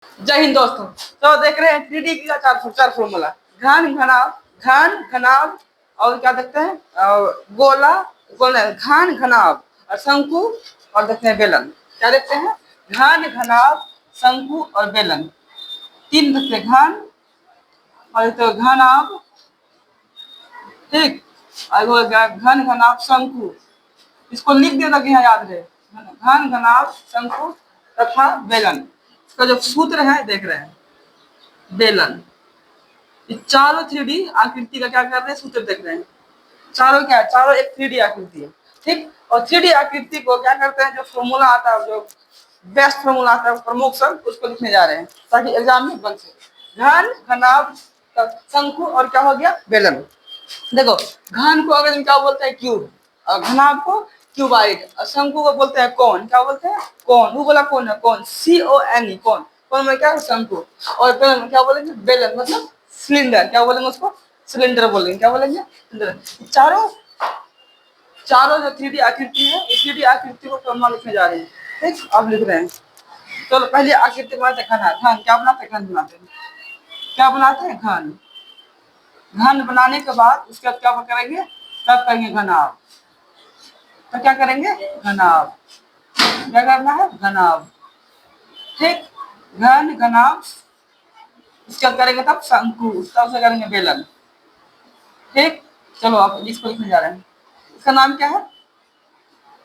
जय हिंद दोस्तों। तो देख रहे हैं 3D का चार फॉर्मूला। घन घनाभ, घन घनाभ, और क्या देखते हैं गोला, गोला घन घनाभ और शंकु, और देखते हैं बेलन। क्या देखते हैं? घन घनाभ, शंकु और बेलन। तीन देखते हैं, घन और तो घनाभ, ठीक, और वो घन घनाभ शंकु। इसको लिख देना कि यहाँ याद रहे, घन घनाभ शंकु तथा बेलन। इसका जो सूत्र है देख रहे हैं, बेलन। ये चारों 3D आकृति का क्या कर रहे हैं, सूत्र देख रहे हैं। चारों क्या है? चारों एक 3D आकृति है, ठीक। और 3D आकृति को क्या करते हैं, जो फॉर्मूला आता है, जो बेस्ट फॉर्मूला आता है प्रमुख शब्द, उसको लिखने जा रहे हैं ताकि एग्जाम में बन सके। घन घनाभ शंकु और क्या हो गया, बेलन। देखो, घन को अगर क्या बोलते हैं, क्यूब, और घनाभ को क्यूबाइड, और शंकु को बोलते हैं कौन। क्या बोलते हैं? कौन। वो बोला कौन है, कौन, CONE, कौन। कौन में क्या है, शंकु। और बेलन में क्या बोलेंगे, बेलन मतलब सिलेंडर। क्या बोलेंगे उसको? सिलेंडर बोलेंगे। क्या बोलेंगे? सिलेंडर। चारों चारों जो 3D आकृति है, इस 3D आकृति को फॉर्मूला लिखने जा रहे हैं, ठीक। अब लिख रहे हैं। तो पहले आकृति बनाते हैं, घन। घन क्या बनाते हैं? घन बनाते हैं। क्या बनाते हैं? घन। घन बनाने के बाद उसके बाद क्या करेंगे, तब करेंगे घनाभ। तो क्या करेंगे? घनाभ। क्या करना है? घनाभ, ठीक। घन घनाभ, उसके बाद करेंगे तब शंकु, तब से करेंगे बेलन, ठीक। चलो अब इसको लिखने जा रहे हैं। इसका नाम क्या है?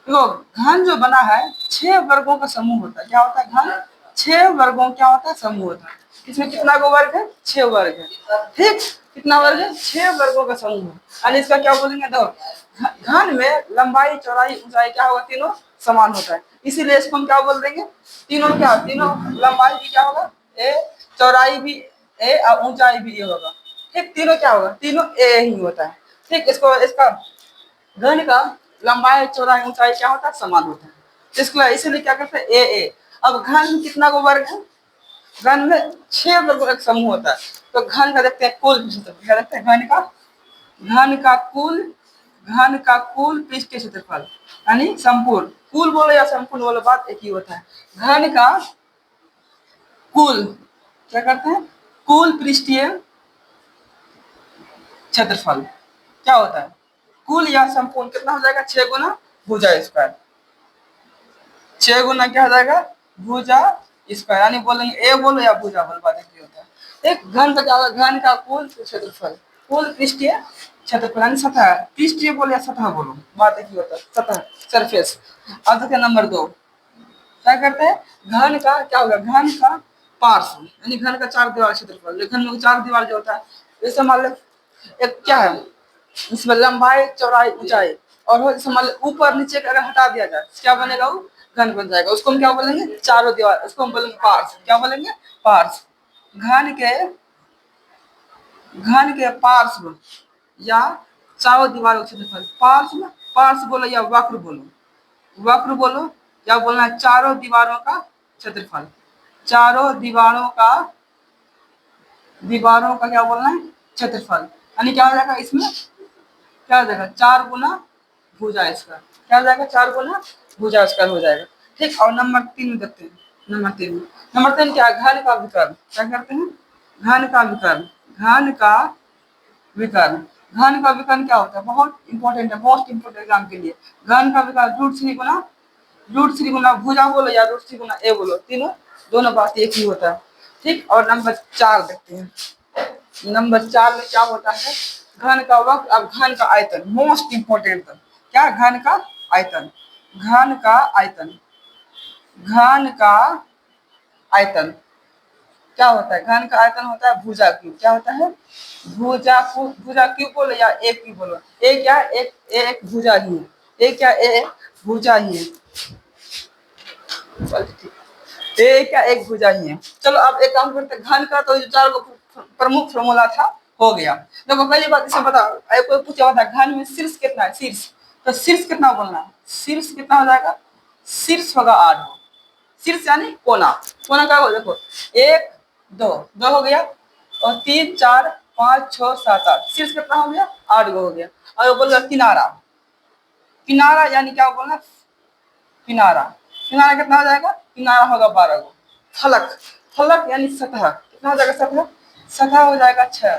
देखो, घन जो बना है 6 वर्गों का समूह होता है। क्या होता है? घन 6 वर्गों क्या होता है, समूह होता है। इसमें कितना गो वर्ग है? 6 वर्ग है, ठीक। कितना वर्ग है? 6 वर्गों का समूह है। यानी इसका क्या बोलेंगे, देखो, घन में लंबाई चौड़ाई ऊंचाई क्या होगा, तीनों समान होता है। इसीलिए इसको हम क्या बोल देंगे, तीनों क्या, तीनों लंबाई भी क्या होगा, ए, चौड़ाई भी ए और ऊंचाई भी ए होगा, ठीक। तीनों क्या होगा, तीनों ए ही होता है, ठीक। इसको इसका घन का लंबाई चौड़ाई ऊंचाई क्या होता है, समान होता है। इसको इसीलिए क्या करते हैं, ए। अब घन में कितना गो वर्ग है? घन में 6 वर्गों का एक समूह होता है। तो घन का देखते हैं कुल, क्या देखते हैं, घन का कुल, घन का कुल पृष्ठीय क्षेत्रफल, यानी संपूर्ण। कुल बोलो या संपूर्ण बोलो, बात एक ही होता है। घन का कुल क्या करते हैं, कुल पृष्ठीय क्षेत्रफल क्या होता है, कुल या संपूर्ण। कितना हो जाएगा? 6 गुना भुजा स्क्वायर। 6 गुना क्या हो जाएगा, भुजा स्क्वायर। यानी बोलेंगे ए बोलो या भुजा बोलो, बात एक ही होता है। एक घन का क्या होगा, घन का कुल क्षेत्रफल, कुल पृष्ठीय क्षेत्रफल, यानी सतह। पृष्ठीय बोलो या सतह बोलो, बात एक ही होता है, सतह, सरफेस। अब देखिए नंबर 2, क्या करते हैं, घन का क्या होगा, घन का पार्श्व, यानी घन का 4 दीवार क्षेत्रफल। घन में 4 दीवार जो होता है, जैसे मान लो एक क्या है, इसमें लंबाई चौड़ाई ऊंचाई, और ऊपर नीचे का अगर हटा दिया जाए क्या बनेगा, वो घन बन जाएगा। उसको हम क्या बोलेंगे, चारों दीवार। उसको हम बोलेंगे पार्श्व। क्या बोलेंगे, पार्श्व। घन के पार्श्व या चारों दीवारों का क्षेत्रफल। पार्श्व, पार्श्व बोलो या वक्र बोलो, वक्र बोलो या बोलना है चारों दीवारों का क्षेत्रफल। चारों दीवारों का क्या बोलना है, क्षेत्रफल। यानी क्या हो जाएगा, इसमें क्या हो जाएगा, 4 गुना भुजा स्क्वायर। क्या हो जाएगा, 4 गुना भुजा स्क्वायर हो जाएगा, ठीक। और नंबर 3 में देखते हैं। नंबर 3 क्या है, घन का विकर्ण। क्या करते हैं, घन का विकर्ण। घन का विकर्ण, घन का विकर्ण क्या होता है, बहुत इंपॉर्टेंट है, मोस्ट इंपोर्टेंट एग्जाम के लिए। घन का विकर्ण √3 गुना भुजा बोलो या √3 गुना ए बोलो, तीनों दोनों बात एक ही होता है, ठीक। और नंबर 4 देखते हैं। नंबर 4 में क्या होता है, घन का वक्र। अब घन का आयतन, मोस्ट इंपोर्टेंट। क्या, घन का आयतन। घन का आयतन, घन का आयतन क्या होता है, घन का आयतन होता है भुजा क्यूब। क्या होता है, भुजा क्यूब बोलो या ए क्यूब बोलो। ए क्या, एक भुजा ही है। ए क्या, एक भुजा ही है। ए क्या, एक भुजा ही है। चलो अब एक काम करते हैं, घन का तो 4 प्रमुख फॉर्मूला था, हो गया। देखो पहली बात इसे बताओ, कोई पूछा होता है घन में शीर्ष कितना है, शीर्ष। तो शीर्ष कितना बोलना है, शीर्ष कितना हो जाएगा, शीर्ष होगा 8। शीर्ष यानी कोना। कोना क्या होगा, देखो 1 2 हो गया, और 3 4 5 6 7 8। शीर्ष कितना हो गया, 8 गो हो गया। और बोल रहा किनारा, किनारा यानी क्या बोलना, किनारा। किनारा कितना हो जाएगा, किनारा होगा 12 गो। फलक, फलक यानी सतह, कितना हो जाएगा सतह, सतह हो जाएगा 6,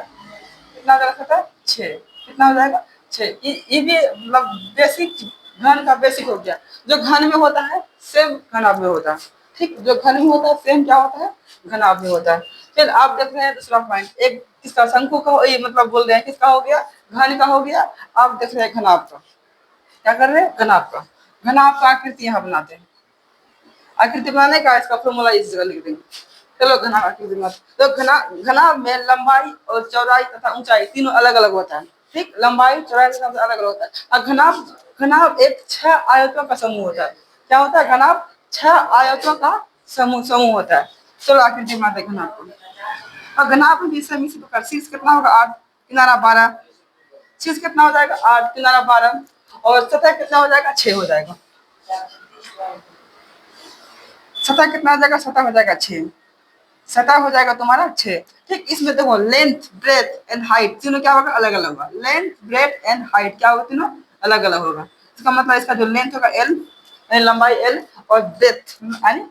कितना हो जाएगा सतह 6, कितना हो जाएगा 6। ये भी मतलब बेसिक, घन का बेसिक हो गया। जो घन में होता है सेम घनाभ में होता है, ठीक, जो घन में होता है सेम क्या होता है, घनाभ में होता है। फिर आप देख रहे हैं दूसरा पॉइंट, एक किसका, शंकु का, ये मतलब बोल रहे हैं किसका हो गया, घन का हो गया। आप देख रहे हैं घनाभ का, क्या कर रहे हैं, घनाभ का। घनाभ का आकृति यहाँ बनाते हैं, आकृति बनाने का इसका फॉर्मूला इस जगह लिख देंगे। चलो घनाभ आकृति बनाते, तो घनाभ में लंबाई और चौड़ाई तथा ऊंचाई तीनों अलग अलग होता है, ठीक, लंबाई चौड़ाई तथा अलग अलग होता है। और घनाभ, घनाभ एक 6 आयतों का समूह होता है। क्या होता है, घनाभ 6 आयतों का समूह होता है। चलो आकृति बनाते हैं घनाभ को। और घनाभ में समी से प्रकार, शीर्ष कितना होगा 8, किनारा 12, शीर्ष कितना हो जाएगा 8, किनारा 12, और सतह कितना हो जाएगा 6 हो जाएगा। सतह कितना हो जाएगा, सतह हो जाएगा 6, सतह हो जाएगा तुम्हारा 6, ठीक। इसमें देखो लेंथ ब्रेथ एंड हाइट तीनों क्या होगा, अलग अलग होगा। लेंथ ब्रेथ एंड हाइट क्या होगा, तीनों अलग अलग होगा। इसका मतलब इसका जो लेंथ होगा एल यानी लंबाई एल, और ब्रेथ यानी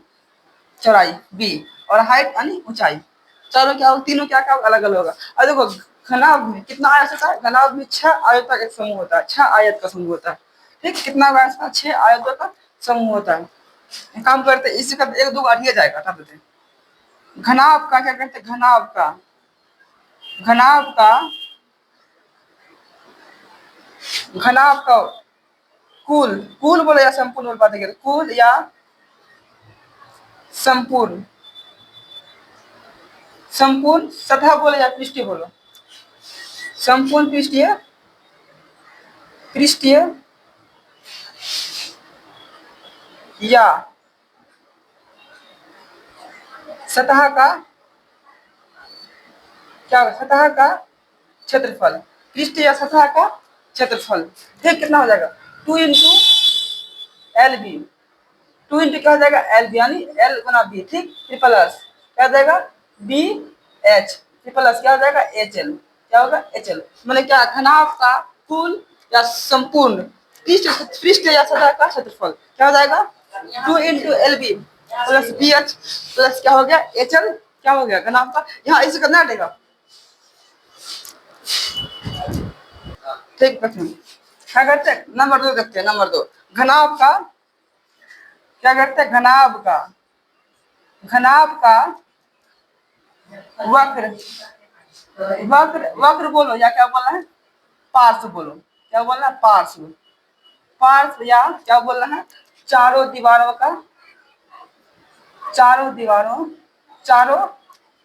चौड़ाई बी, और हाइट यानी ऊंचाई, चारों क्या होगा, तीनों क्या क्या अलग अलग होगा। और देखो घनाभ में कितना आयत होता है, घनाभ में 6 आयत का एक समूह होता है, 6 आयत का समूह होता है, ठीक, कितना होगा इसका, 6 आयतों का समूह होता है। काम करते हैं इसी का, एक दो हटिए जाएगा, हटा देते हैं। घनाभ का क्या करते हैं, घनाभ का, घनाभ का, घनाभ का कुल, कुल बोलो या संपूर्ण बोल पाते, कुल या संपूर्ण, संपूर्ण सतह बोलो या पृष्ठीय बोलो, संपूर्ण पृष्ठीय, पृष्ठीय या सतह का, क्या होगा, सतह का क्षेत्रफल, पृष्ठ या सतह का क्षेत्रफल, ठीक, कितना हो जाएगा 2 इंटू एल बी, 2 इंटू क्या हो जाएगा एल बी यानी एल गुना बी, ठीक, प्लस क्या हो जाएगा बी एच, प्लस क्या हो जाएगा एच एल, क्या होगा एच एल। मैंने क्या, घनाभ का कुल या संपूर्ण पृष्ठ, पृष्ठ या सतह का क्षेत्रफल क्या हो जाएगा 2 into L B plus B H plus क्या हो गया एच एल, क्या हो गया घनाभ का। यहाँ इसे करना देगा, ठीक, क्या करते हैं, नंबर 2 देखते हैं, नंबर 2 घनाभ का, क्या करते हैं, घनाभ का, घनाभ का वक्र, वक्र, वक्र बोलो या क्या बोलना है, पार्श्व बोलो, क्या बोलना है, पार्श्व, पार्श्व या क्या बोलना है, चारों दीवारों का, चारों दीवारों, चारों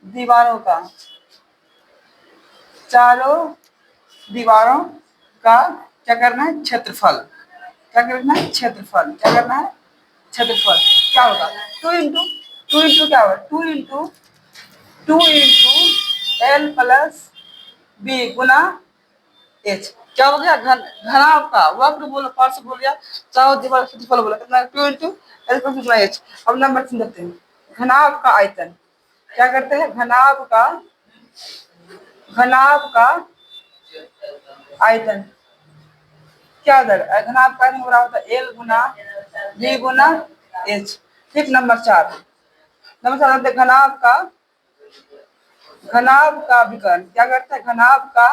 दीवारों का, चारों दीवारों का क्या करना है, क्षेत्रफल, क्या करना है, क्षेत्रफल, क्या करना है, क्षेत्रफल, क्या होगा 2 इंटू, 2 इंटू क्या होगा 2 into, 2 into L plus B गुना एच, क्या हो गया, घनाभ का वक्र बोलो, पार्श्व बोल गया, चारों दीवार क्षेत्रफल बोला, कितना 2 इंटू एल प्लस गुना एच। अब नंबर 3 देखते हैं, घनाभ का आयतन, क्या करते हैं, घनाभ का, घनाभ का आयतन क्या हो जाएगा, घनाभ का आयतन बराबर होता है एल गुना बी गुना एच, ठीक। नंबर 4, नंबर 4 देखते हैं, घनाभ का, घनाभ का विकर्ण, क्या करते हैं, घनाभ का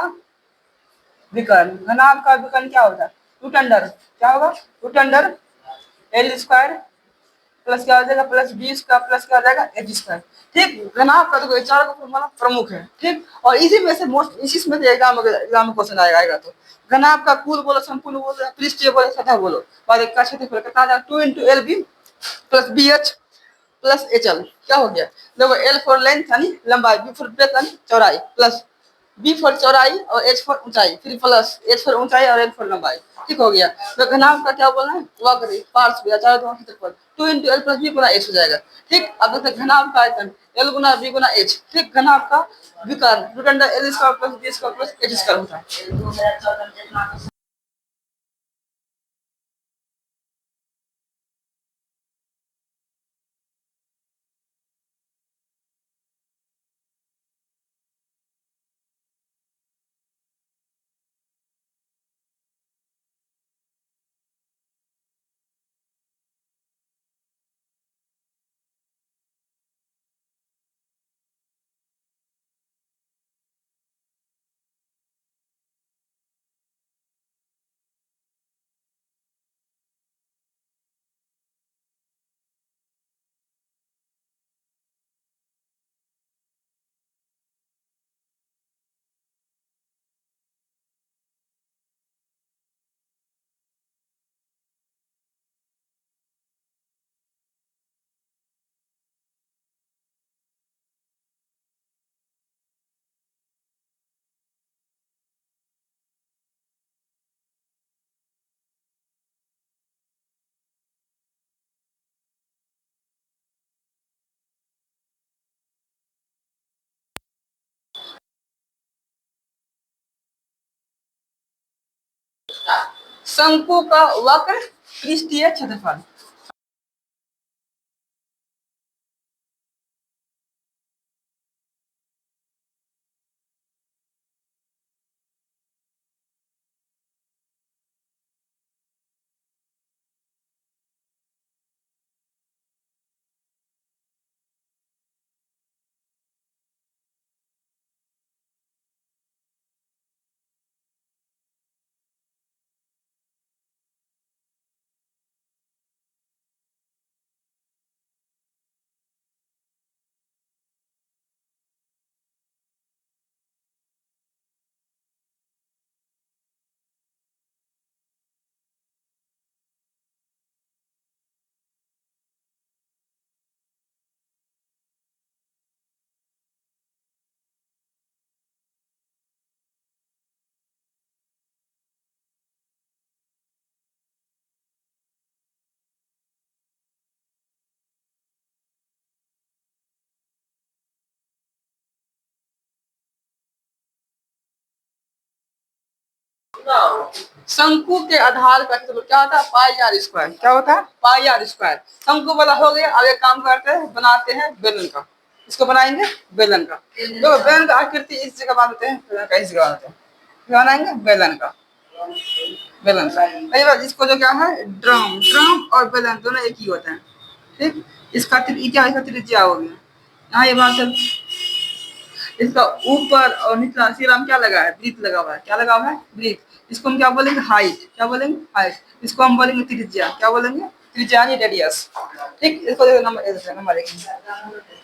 विकर्ण, घनाभ का विकर्ण क्या होता है, रूट अंडर, क्या होगा root under L square plus क्या हो जाएगा प्लस बी स्क्वायर प्लस क्या हो जाएगा एच स्क्वायर, ठीक। घनाभ का देखो चार का फॉर्मूला प्रमुख है, ठीक, और इसी में से मोस्ट, इसी में से एग्जाम में क्वेश्चन आएगा। तो घनाभ का कुल बोलो, संपूर्ण बोलो, पृष्ठीय बोलो, सतह बोलो, और एक का क्षेत्रफल कितना आ जाएगा 2 into L B plus B H plus H L, क्या हो गया, देखो एल फॉर लेंथ यानी लंबाई, बी फॉर ब्रेथ यानी चौड़ाई, प्लस बी फॉर चौड़ाई और एच फॉर ऊंचाई, फिर प्लस एच फॉर ऊंचाई और एल फॉर लंबाई, ठीक हो गया। तो घनाभ का क्या बोलना है, वक्र, पार्श्व या चारों दीवारों का क्षेत्रफल 2 इंटू एल प्लस बी गुना एच हो जाएगा, ठीक। अब देखते हैं घनाभ का आयतन एल गुना बी गुना एच, ठीक। घनाभ का विकर्ण root under L square plus B square plus H square होता है। शंकु का वक्र पृष्ठीय क्षेत्रफल। शंकु के आधार का क्षेत्रफल क्या होता है? पाई आर स्क्वायर। क्या होता है? पाई आर स्क्वायर। शंकु वाला हो गया। अब एक काम करते हैं, बनाते हैं बेलन का। इसको बनाएंगे बेलन का। तो बेलन का आकृति इस जगह बनाते हैं, बेलन का इस जगह बनाते हैं। बनाएंगे बेलन का, बेलन का। कई बार इसको जो क्या है, ड्रम, ड्रम और बेलन दोनों एक ही होते हैं। ठीक, इसका त्रिज्या हो गया। यहाँ ये बात, इसका ऊपर और निचला सिरा में क्या लगा है? वृत्त लगा हुआ है। क्या लगा हुआ है? वृत्त। इसको हम क्या बोलेंगे? हाइट। क्या बोलेंगे? हाइट। इसको हम बोलेंगे त्रिज्या। क्या बोलेंगे? त्रिज्या यानी रेडियस। ठीक, इसको देखो नंबर नंबर 1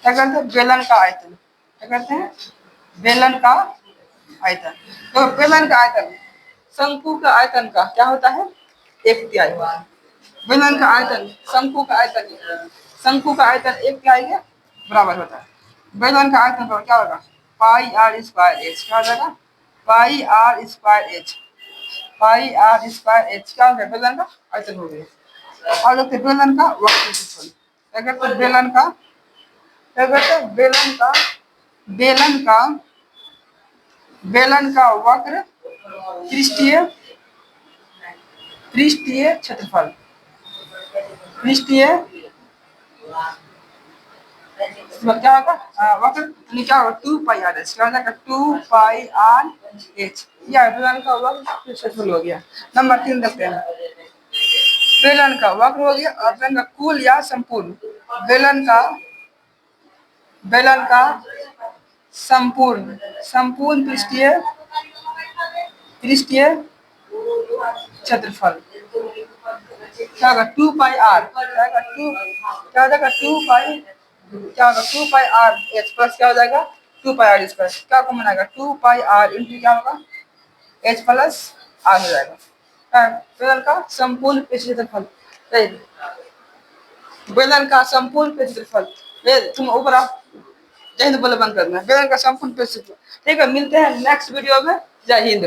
क्या करते हैं? बेलन का आयतन। क्या करते हैं? बेलन का आयतन। तो बेलन का आयतन शंकु का आयतन का क्या होता है? 1/3 होता है। बेलन का आयतन शंकु का आयतन, शंकु का आयतन 1/3 के बराबर होता है। बेलन का आयतन का क्या होगा? Pi R square H. क्या हो जाएगा? Pi R square H. Pi R square H क्या हो गया? बेलन का आयतन हो गया। और देखते बेलन का वक्र क्षेत्रफल। क्या कहते हैं? बेलन का, क्या कहते हैं? बेलन का, बेलन का, बेलन का वक्र पृष्ठीय, पृष्ठीय क्षेत्रफल। पृष्ठीय क्या होगा? वक्र क्या होगा? 2 पाई आर एच। क्या हो जाएगा? 2 पाई आर एच। यह बेलन का वक्र क्षेत्रफल हो गया। नंबर 3 देखते हैं। बेलन का वक्र हो गया और बेलन का कुल या संपूर्ण। बेलन का, बेलन का संपूर्ण, संपूर्ण पृष्ठीय, पृष्ठीय क्षेत्रफल क्या होगा? 2 पाई आर। क्या होगा? 2, क्या हो जाएगा? 2 पाई, क्या होगा? 2 पाई आर एच प्लस क्या हो जाएगा? 2 पाई आर स्क्वायर। क्या कॉमन आएगा? 2 पाई आर इंटू क्या होगा? एच प्लस आर हो जाएगा। बेलन का संपूर्ण क्षेत्रफल, बेलन का संपूर्ण क्षेत्रफल। तुम ऊपर आप जय हिंद बोले बंद करना। बेलन का संपूर्ण क्षेत्रफल। ठीक है, मिलते हैं नेक्स्ट वीडियो में। जय हिंद।